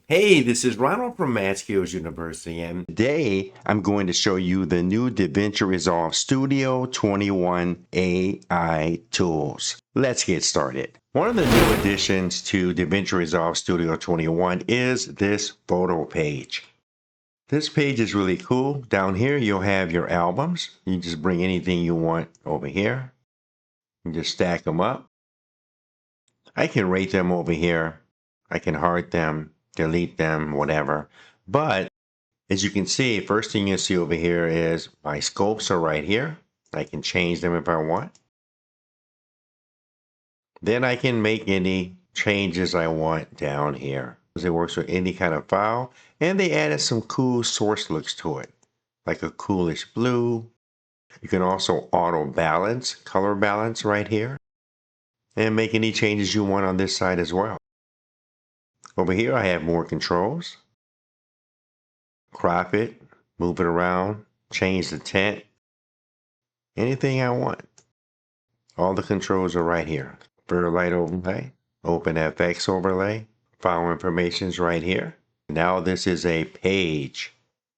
Hey, this is Ronald from Math Skills University, and today I'm going to show you the new Davinci Resolve Studio 21 AI tools. Let's get started. One of the new additions to Davinci Resolve Studio 21 is this photo page. This page is really cool. Down here, you'll have your albums. You just bring anything you want over here. You just stack them up. I can rate them over here. I can heart them, delete them, whatever. But as you can see, first thing you see over here is my scopes are right here. I can change them if I want. Then I can make any changes I want down here. It works with any kind of file. And they added some cool source looks to it, like a coolish blue. You can also auto balance, color balance right here, and make any changes you want on this side as well. Over here, I have more controls. Crop it, move it around, change the tint, anything I want. All the controls are right here. Blur light overlay, open FX overlay, file information is right here. Now this is a page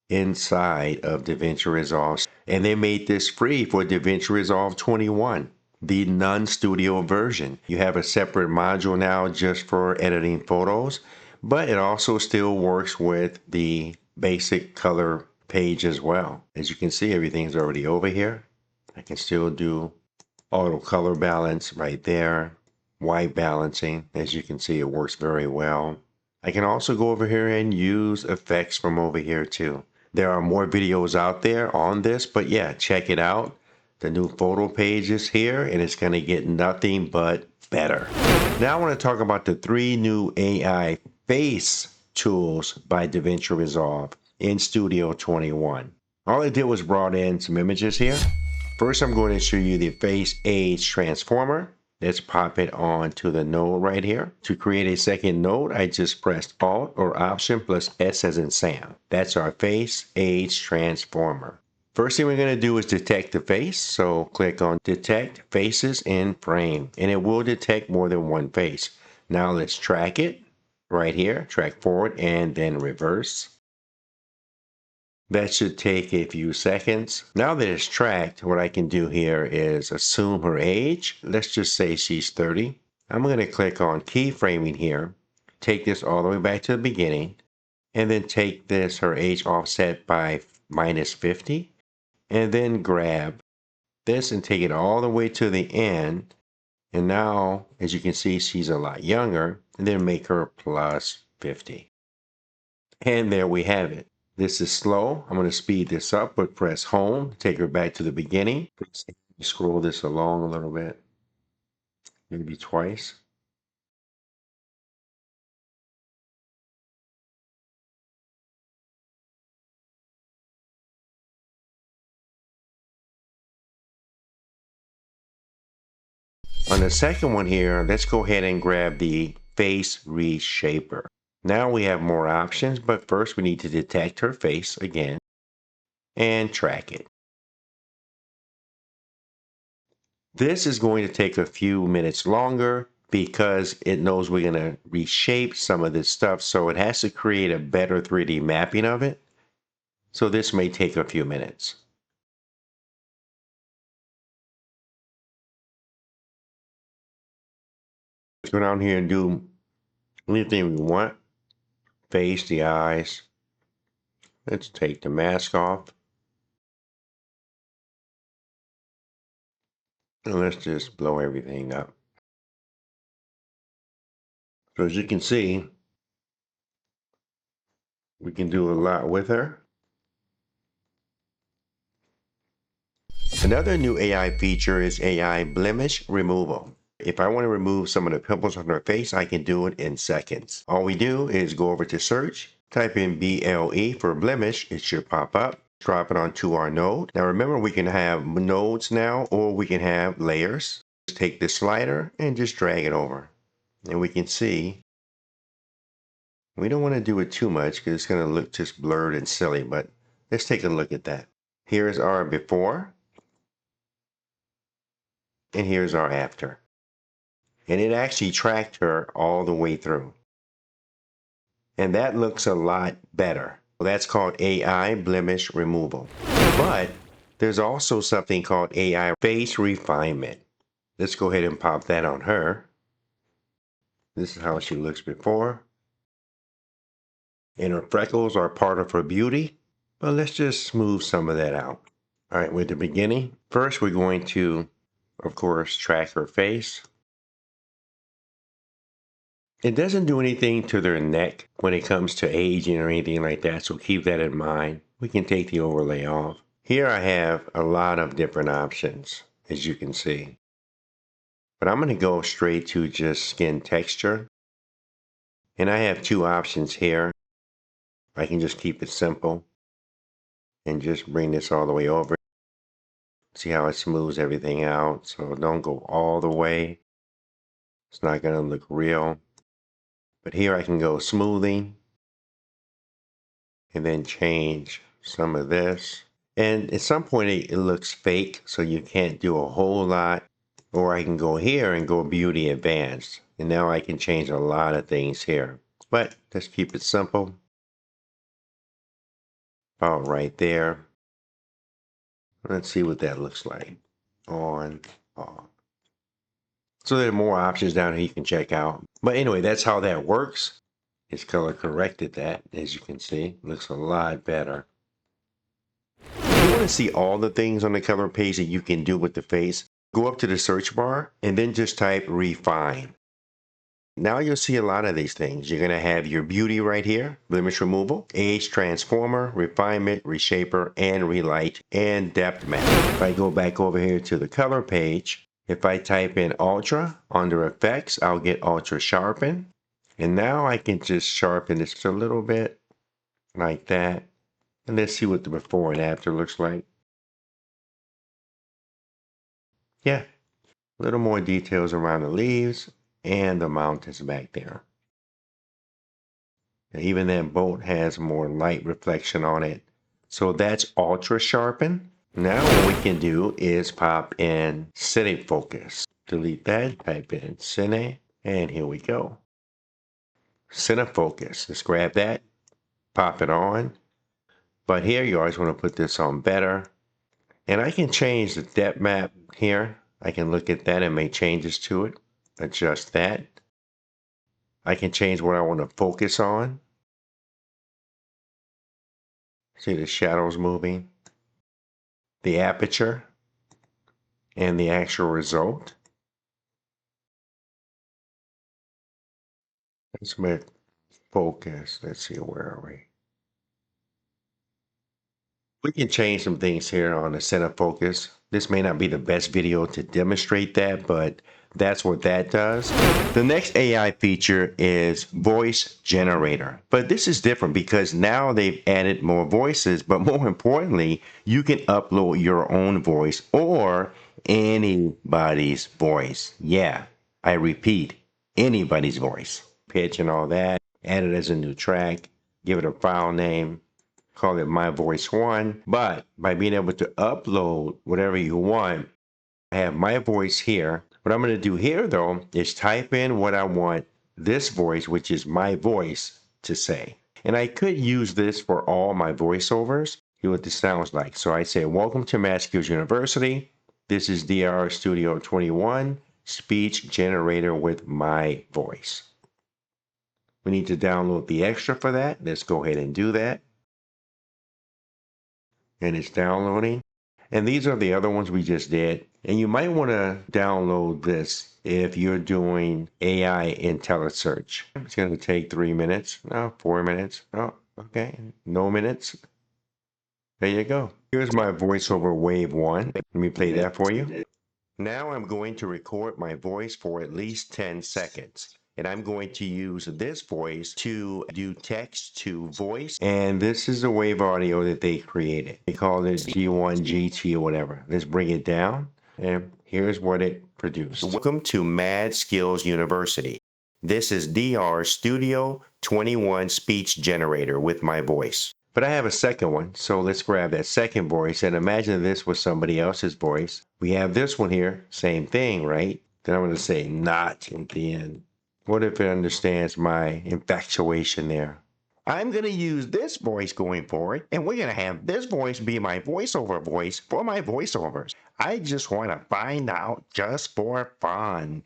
inside of Davinci Resolve, and they made this free for Davinci Resolve 21, the non-studio version. You have a separate module now just for editing photos, but it also still works with the basic color page as well. As you can see, everything's already over here. I can still do auto color balance right there, white balancing. As you can see, it works very well. I can also go over here and use effects from over here too. There are more videos out there on this, but yeah, check it out. The new photo page is here and it's going to get nothing but better. Now I want to talk about the 3 new AI face tools by Davinci Resolve in Studio 21. All I did was brought in some images here. First, I'm going to show you the face age transformer. Let's pop it onto the node right here. To create a second node, I just pressed Alt or Option plus S as in Sam. That's our face age transformer. First thing we're going to do is detect the face. So click on Detect Faces in Frame, and it will detect more than one face. Now let's track it right here. Track forward and then reverse. That should take a few seconds. Now that it's tracked, what I can do here is assume her age. Let's just say she's 30. I'm going to click on keyframing here, take this all the way back to the beginning, and then take this, her age offset by -50, and then grab this and take it all the way to the end. And now, as you can see, she's a lot younger, and then make her +50. And there we have it. This is slow. I'm going to speed this up, but press home, take her back to the beginning. Scroll this along a little bit, maybe twice. On the second one here, let's go ahead and grab the Face Reshaper. Now we have more options, but first we need to detect her face again and track it. This is going to take a few minutes longer because it knows we're going to reshape some of this stuff, so it has to create a better 3D mapping of it. So this may take a few minutes. Let's go down here and do anything we want. Face, the eyes. Let's take the mask off. And let's just blow everything up. So as you can see, we can do a lot with her. Another new AI feature is AI Blemish Removal. If I want to remove some of the pimples on her face, I can do it in seconds. All we do is go over to search, type in BLE for blemish, it should pop up. Drop it onto our node. Now remember, we can have nodes now, or we can have layers. Just take this slider and just drag it over. And we can see, we don't want to do it too much because it's going to look just blurred and silly, but let's take a look at that. Here's our before, and here's our after. And it actually tracked her all the way through. And that looks a lot better. That's called AI Blemish Removal. But there's also something called AI Face Refinement. Let's go ahead and pop that on her. This is how she looks before. And her freckles are part of her beauty. But let's just smooth some of that out. All right, with the beginning, first we're going to, of course, track her face. It doesn't do anything to their neck when it comes to aging or anything like that, so keep that in mind. We can take the overlay off. Here I have a lot of different options, as you can see. But I'm going to go straight to just skin texture. And I have two options here. I can just keep it simple and just bring this all the way over. See how it smooths everything out, so don't go all the way. It's not going to look real. But here I can go smoothing and then change some of this. And at some point it looks fake, so you can't do a whole lot. Or I can go here and go beauty advanced. And now I can change a lot of things here. But let's keep it simple. All right there. Let's see what that looks like. On, off. So there are more options down here you can check out. But anyway, that's how that works. It's color corrected that, as you can see. Looks a lot better. If you want to see all the things on the color page that you can do with the face, go up to the search bar and then just type refine. Now you'll see a lot of these things. You're going to have your beauty right here, blemish removal, age transformer, refinement, reshaper, and relight, and depth map. If I go back over here to the color page, if I type in ultra under effects, I'll get UltraSharpen. And now I can just sharpen this a little bit like that. And let's see what the before and after looks like. Yeah, a little more details around the leaves and the mountains back there. And even that boat has more light reflection on it. So that's UltraSharpen. Now what we can do is pop in CineFocus. Delete that, type in Cine, and here we go. CineFocus. Let's grab that, pop it on. But here you always want to put this on better. And I can change the depth map here. I can look at that and make changes to it. Adjust that. I can change what I want to focus on. See the shadows moving. The aperture. And the actual result. Let's make focus. Let's see, where are we? We can change some things here on the CineFocus. This may not be the best video to demonstrate that, but that's what that does. The next AI feature is voice generator. But this is different because now they've added more voices, but more importantly, you can upload your own voice or anybody's voice. Yeah, I repeat, anybody's voice. Pitch and all that. Add it as a new track. Give it a file name. Call it My Voice 1. But by being able to upload whatever you want, I have my voice here. What I'm going to do here, though, is type in what I want this voice, which is my voice, to say. And I could use this for all my voiceovers. See what this sounds like. So I say, welcome to Math Skills University. This is DR Studio 21, speech generator with my voice. We need to download the extra for that. Let's go ahead and do that. And it's downloading. And these are the other ones we just did. And you might want to download this if you're doing AI IntelliSearch. It's going to take 3 minutes. No, 4 minutes. Oh, okay. No minutes. There you go. Here's my voiceover wave 1. Let me play that for you. Now I'm going to record my voice for at least 10 seconds. And I'm going to use this voice to do text to voice. And this is the wave audio that they created. They call it G1, GT, or whatever. Let's bring it down. And here's what it produced. Welcome to Mad Skills University. This is DR Studio 21 speech generator with my voice. But I have a second one, so let's grab that second voice and imagine this was somebody else's voice. We have this one here, same thing, right? Then I'm going to say not at the end. What if it understands my infatuation there? I'm going to use this voice going forward, and we're going to have this voice be my voiceover voice for my voiceovers. I just want to find out just for fun.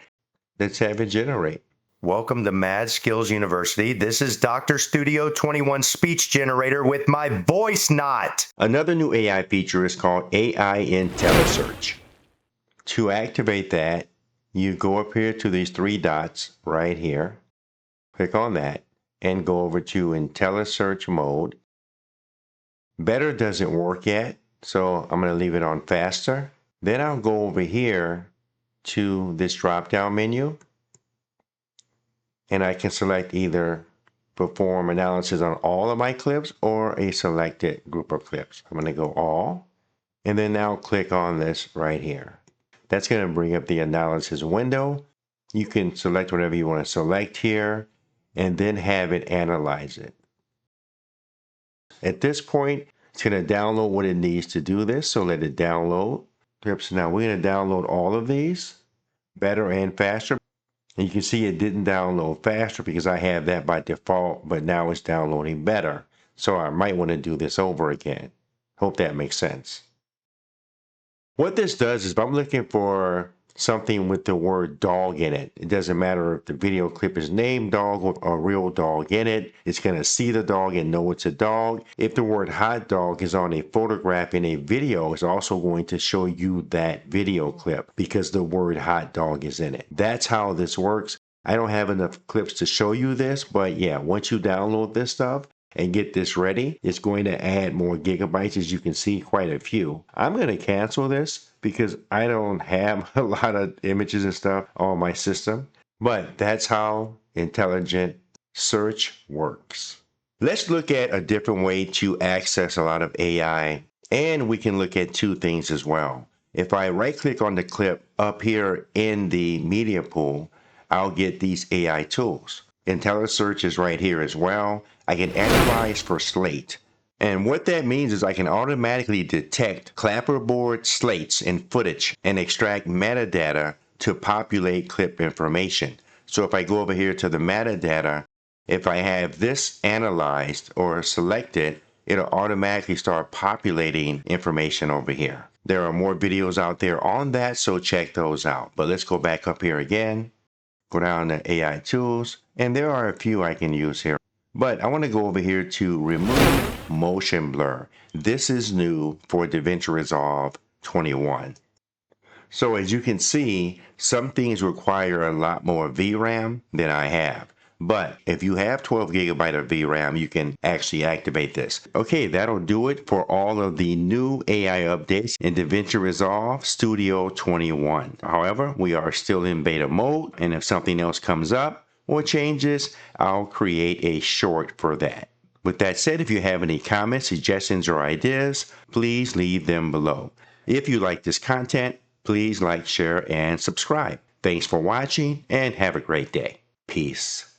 Let's have it generate. Welcome to Mad Skills University. This is Dr. Studio 21 Speech Generator with my voice knot. Another new AI feature is called AI IntelliSearch. To activate that, you go up here to these three dots right here. Click on that and go over to IntelliSearch mode. Better doesn't work yet, so I'm going to leave it on faster. Then I'll go over here to this drop-down menu, and I can select either perform analysis on all of my clips or a selected group of clips. I'm going to go all, and then now click on this right here. That's going to bring up the analysis window. You can select whatever you want to select here and then have it analyze it. At this point, it's going to download what it needs to do this, so let it download. So now we're going to download all of these, better and faster. And you can see it didn't download faster because I have that by default, but now it's downloading better. So I might want to do this over again. Hope that makes sense. What this does is if I'm looking for something with the word dog in it, it doesn't matter if the video clip is named dog or a real dog in it, it's going to see the dog and know it's a dog. If the word hot dog is on a photograph in a video, it's also going to show you that video clip because the word hot dog is in it. That's how this works. I don't have enough clips to show you this, but yeah, once you download this stuff and get this ready, it's going to add more gigabytes. As you can see, quite a few. I'm going to cancel this because I don't have a lot of images and stuff on my system, but that's how intelligent search works. Let's look at a different way to access a lot of AI, and we can look at two things as well. If I right click on the clip up here in the media pool, I'll get these AI tools. IntelliSearch is right here as well. I can analyze for Slate. And what that means is I can automatically detect clapperboard slates in footage and extract metadata to populate clip information. So if I go over here to the metadata, if I have this analyzed or selected, it'll automatically start populating information over here. There are more videos out there on that, so check those out. But let's go back up here again. Go down to AI tools, and there are a few I can use here. But I want to go over here to remove motion blur. This is new for Davinci Resolve 21. So as you can see, some things require a lot more VRAM than I have. But if you have 12 gigabyte of VRAM, you can actually activate this. Okay, that'll do it for all of the new AI updates in Davinci Resolve Studio 21. However, we are still in beta mode, and if something else comes up or changes, I'll create a short for that. With that said, if you have any comments, suggestions, or ideas, please leave them below. If you like this content, please like, share, and subscribe. Thanks for watching, and have a great day. Peace.